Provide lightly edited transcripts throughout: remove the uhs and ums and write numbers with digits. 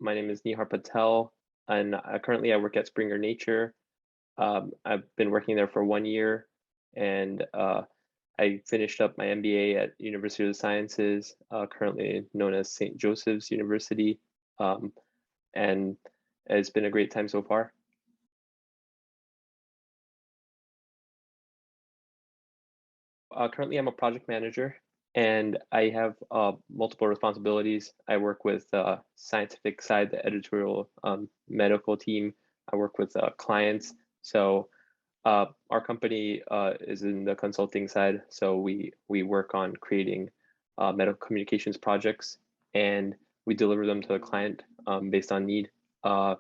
My name is Nihar Patel, and currently I work at Springer Nature. I've been working there for 1 year, and I finished up my MBA at University of the Sciences, currently known as St. Joseph's University, um, and it's been a great time so far. Currently, I'm a project manager, and I have multiple responsibilities. I work with scientific side, the editorial medical team. I work with clients. So our company is in the consulting side. So we work on creating medical communications projects, and we deliver them to the client based on need. Uh,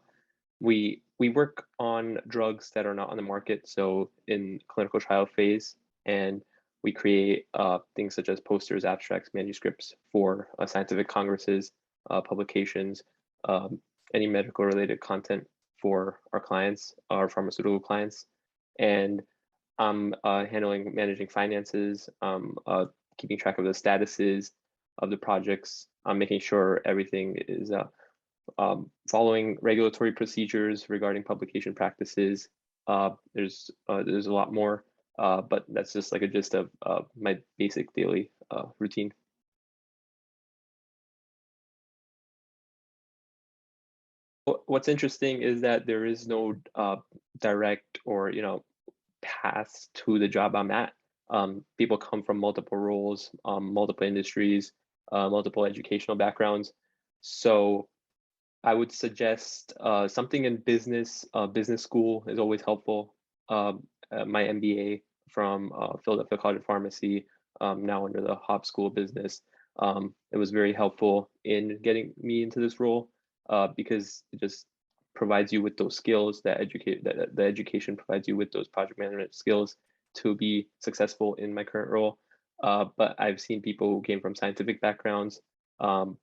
we work on drugs that are not on the market, so in clinical trial phase, and we create things such as posters, abstracts, manuscripts for scientific congresses, publications, um, any medical related content for our clients, our pharmaceutical clients, and I'm handling managing finances, keeping track of the statuses of the projects. I'm making sure everything is following regulatory procedures regarding publication practices. There's a lot more, but that's just like a gist of my basic daily routine. What's interesting is that there is no direct or paths to the job I'm at. People come from multiple roles, multiple industries, multiple educational backgrounds. So I would suggest something in business. Business school is always helpful. My MBA from Philadelphia College of Pharmacy, now under the Hop School of Business, it was very helpful in getting me into this role because it just provides you with those skills that the education provides you with those project management skills to be successful in my current role. But I've seen people who came from scientific backgrounds. Um,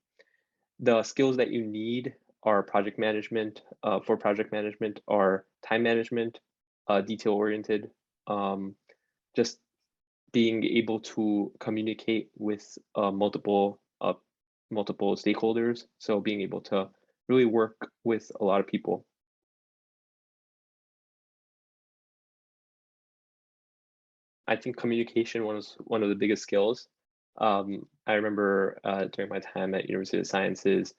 the skills that you need are project management, for project management are time management, detail oriented, um, just being able to communicate with multiple stakeholders. So being able to really work with a lot of people. I think communication was one of the biggest skills. I remember during my time at University of Sciences,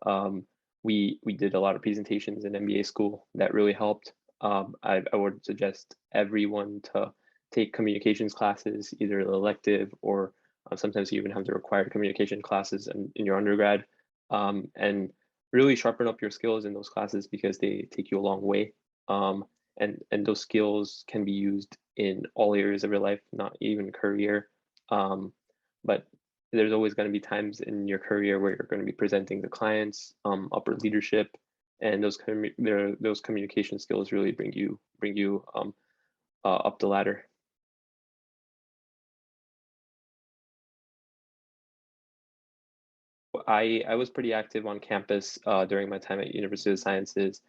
um, we did a lot of presentations in MBA school that really helped. I would suggest everyone to take communications classes, either elective or sometimes you even have the required communication classes in your undergrad, and really sharpen up your skills in those classes because they take you a long way. And those skills can be used in all areas of your life, not even career. But there's always going to be times in your career where you're going to be presenting to clients, upper leadership, and those communication skills really bring you up the ladder. I was pretty active on campus during my time at University of Sciences.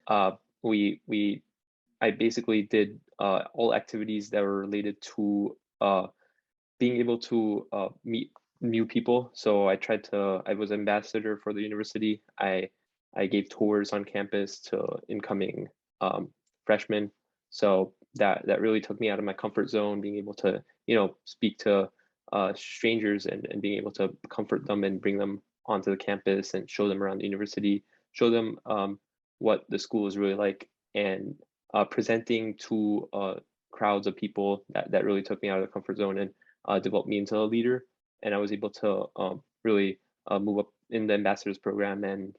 Uh, we I basically did all activities that were related to being able to meet new people. So I was ambassador for the university. I gave tours on campus to incoming freshmen. So that really took me out of my comfort zone, being able to, speak to strangers and being able to comfort them and bring them onto the campus and show them around the university, show them what the school is really like, and presenting to crowds of people that really took me out of the comfort zone and developed me into a leader. And I was able to really move up in the ambassadors program and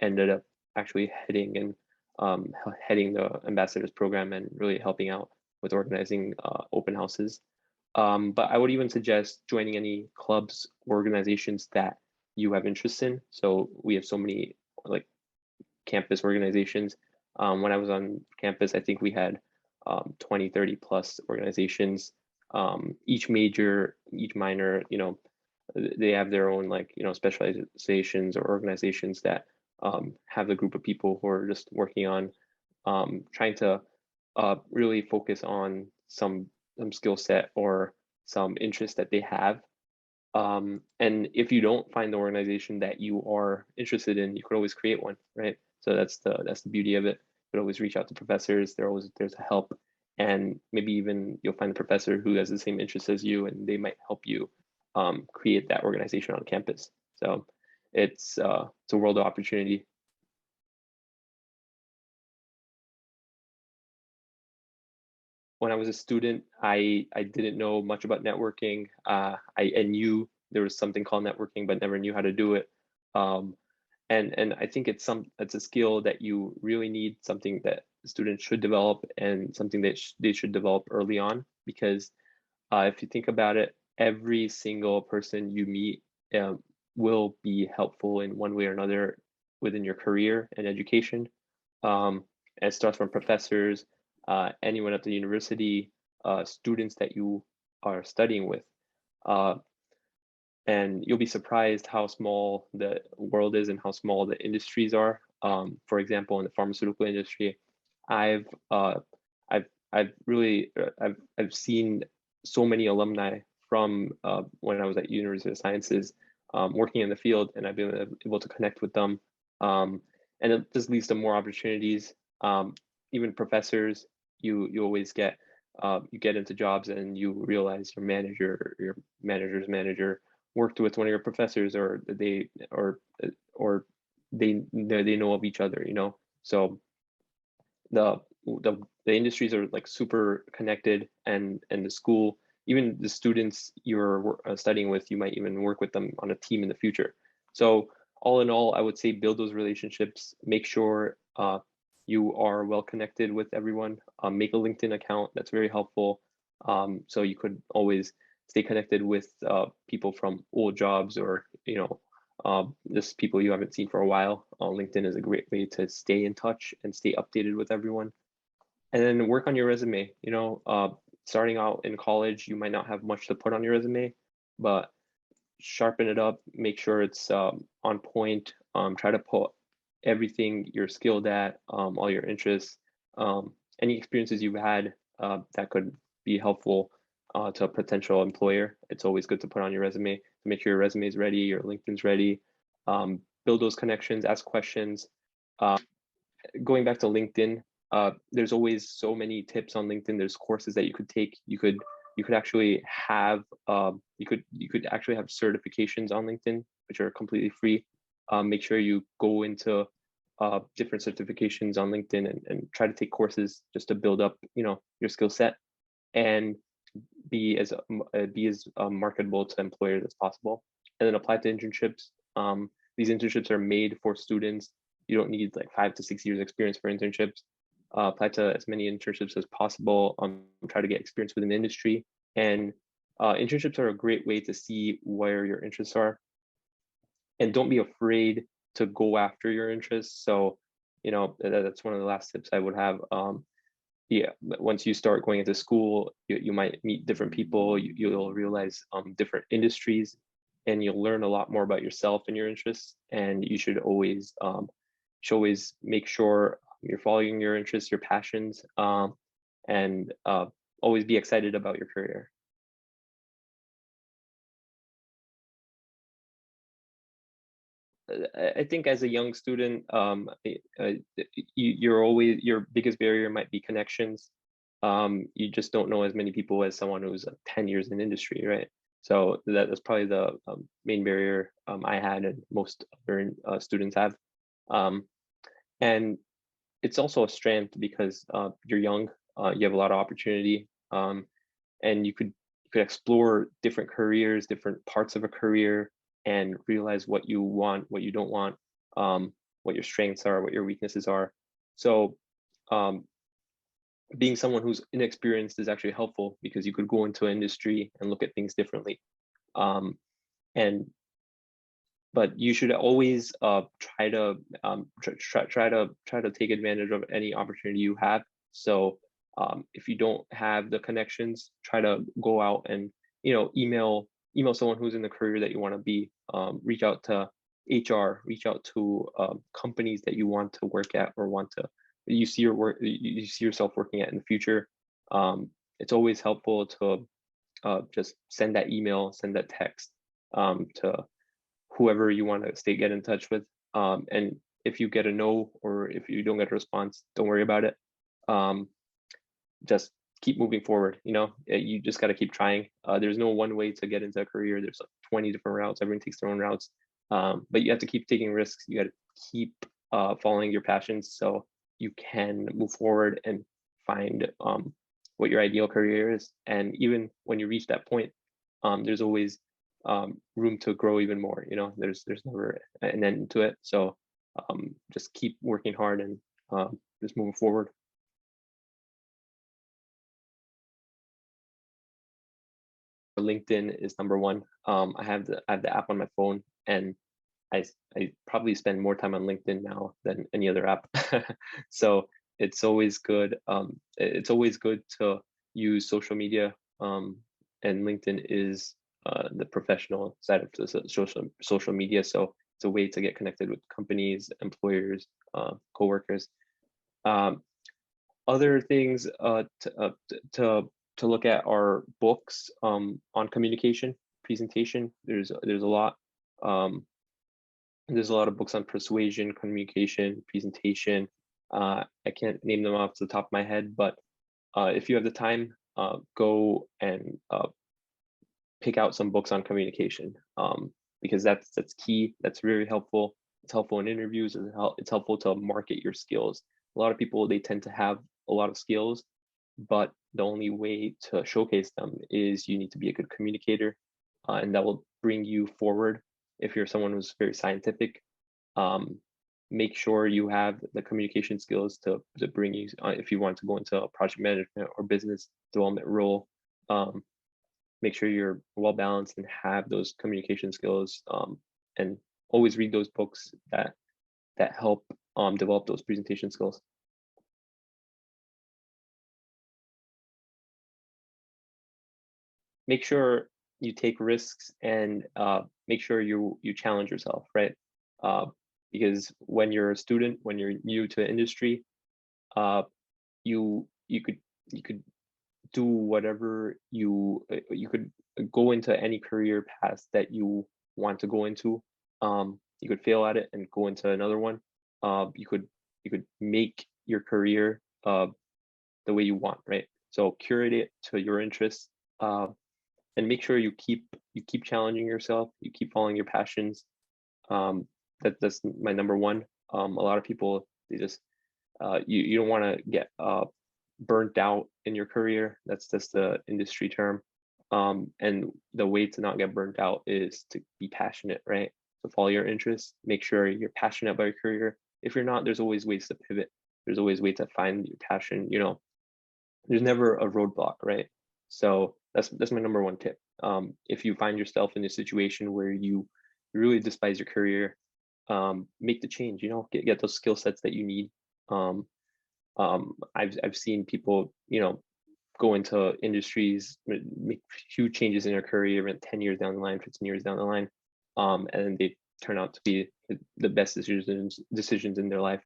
ended up actually heading the ambassadors program and really helping out with organizing open houses. But I would even suggest joining any clubs, organizations that you have interest in. So we have so many like campus organizations. When I was on campus, I think we had 20, 30 plus organizations. Each major, each minor, they have their own like, specializations or organizations that have a group of people who are just working on trying to really focus on some skill set or some interest that they have And if you don't find the organization that you are interested in, you could always create one, right? So that's the beauty of it. You could always reach out to professors. There's a help, and maybe even you'll find a professor who has the same interests as you, and they might help you create that organization on campus. So it's a world of opportunity. When I was a student, I didn't know much about networking. I knew there was something called networking, but never knew how to do it. Um, and I think it's a skill that you really need, something that students should develop, and something that they should develop early on, because if you think about it, every single person you meet will be helpful in one way or another within your career and education. Um, and it starts from professors, anyone at the university, students that you are studying with. Uh, and you'll be surprised how small the world is and how small the industries are. For example, in the pharmaceutical industry, I've uh, I've really I've seen so many alumni from when I was at University of Sciences, working in the field, and I've been able to connect with them, um, and it just leads to more opportunities. Um, Even professors, you always get you get into jobs and you realize your manager, your manager's manager worked with one of your professors, or they know of each other, you know. So the the industries are like super connected, and the school, even the students you're studying with, you might even work with them on a team in the future. So all in all, I would say build those relationships, make sure you are well connected with everyone. Make a LinkedIn account, that's very helpful. So you could always stay connected with people from old jobs, or just people you haven't seen for a while. LinkedIn is a great way to stay in touch and stay updated with everyone. And then work on your resume. Starting out in college, you might not have much to put on your resume, but sharpen it up, make sure it's on point. Try to put everything you're skilled at, all your interests, any experiences you've had that could be helpful to a potential employer. It's always good to put on your resume to make sure your resume is ready, your LinkedIn's ready. Build those connections, ask questions. Uh, Going back to LinkedIn, there's always so many tips on LinkedIn. There's courses that you could take. You could actually have you could actually have certifications on LinkedIn, which are completely free. Make sure you go into different certifications on LinkedIn, and try to take courses just to build up, your skill set, and be as marketable to employers as possible. And then apply to internships. These internships are made for students. You don't need like 5 to 6 years experience for internships. Apply to as many internships as possible. Try to get experience within the industry. And internships are a great way to see where your interests are. And don't be afraid to go after your interests. So, that's one of the last tips I would have. Yeah, once you start going into school, you might meet different people. You'll realize different industries, and you'll learn a lot more about yourself and your interests. And you should always make sure you're following your interests, your passions, and always be excited about your career. I think as a young student, your biggest barrier might be connections. You just don't know as many people as someone who's 10 years in industry, right? So that's probably the main barrier I had, and most other students have. Um, and it's also a strength because you're young, you have a lot of opportunity, and you could explore different careers, different parts of a career, and realize what you want, what you don't want, what your strengths are, what your weaknesses are. So um, being someone who's inexperienced is actually helpful, because you could go into an industry and look at things differently. Um, and but you should always try to try to take advantage of any opportunity you have. So if you don't have the connections, try to go out and email someone who's in the career that you want to be. Reach out to HR, reach out to companies that you want to work at, or want to you see yourself working at in the future. It's always helpful to just send that email, send that text, to whoever you want to get in touch with. And if you get a no or if you don't get a response, don't worry about it. Just keep moving forward. You just got to keep trying. There's no one way to get into a career. There's like 20 different routes. Everyone takes their own routes. But you have to keep taking risks. You got to keep following your passions so you can move forward and find what your ideal career is. And even when you reach that point, there's always room to grow even more. There's never an end to it. So just keep working hard and just moving forward. LinkedIn is number one. I have the app on my phone, and I probably spend more time on LinkedIn now than any other app. So it's always good. It's always good to use social media, and LinkedIn is the professional side of the social media. So it's a way to get connected with companies, employers, coworkers. Other things to look at are books on communication, presentation. There's a lot. There's a lot of books on persuasion, communication, presentation. I can't name them off the top of my head, but if you have the time, go and pick out some books on communication, because that's key. That's very helpful. It's helpful in interviews. It's helpful to market your skills. A lot of people, they tend to have a lot of skills, but the only way to showcase them is you need to be a good communicator, and that will bring you forward. If you're someone who's very scientific, make sure you have the communication skills to bring you, if you want to go into a project management or business development role, make sure you're well balanced and have those communication skills, and always read those books that help develop those presentation skills. Make sure you take risks and make sure you challenge yourself, right? Because when you're a student, when you're new to industry, you could do whatever you could go into any career path that you want to go into. You could fail at it and go into another one. You could make your career the way you want, right? So curate it to your interests, and make sure you keep challenging yourself. You keep following your passions. That's my number one. A lot of people, they just you don't want to get burnt out in your career. That's just the industry term. And the way to not get burnt out is to be passionate, right? To follow your interests. Make sure you're passionate about your career. If you're not, there's always ways to pivot. There's always ways to find your passion. There's never a roadblock, right? So that's my number one tip. If you find yourself in a situation where you really despise your career, make the change. Get those skill sets that you need. I've seen people, go into industries, make huge changes in their career, even 10 years down the line, 15 years down the line, and they turn out to be the best decisions in their life.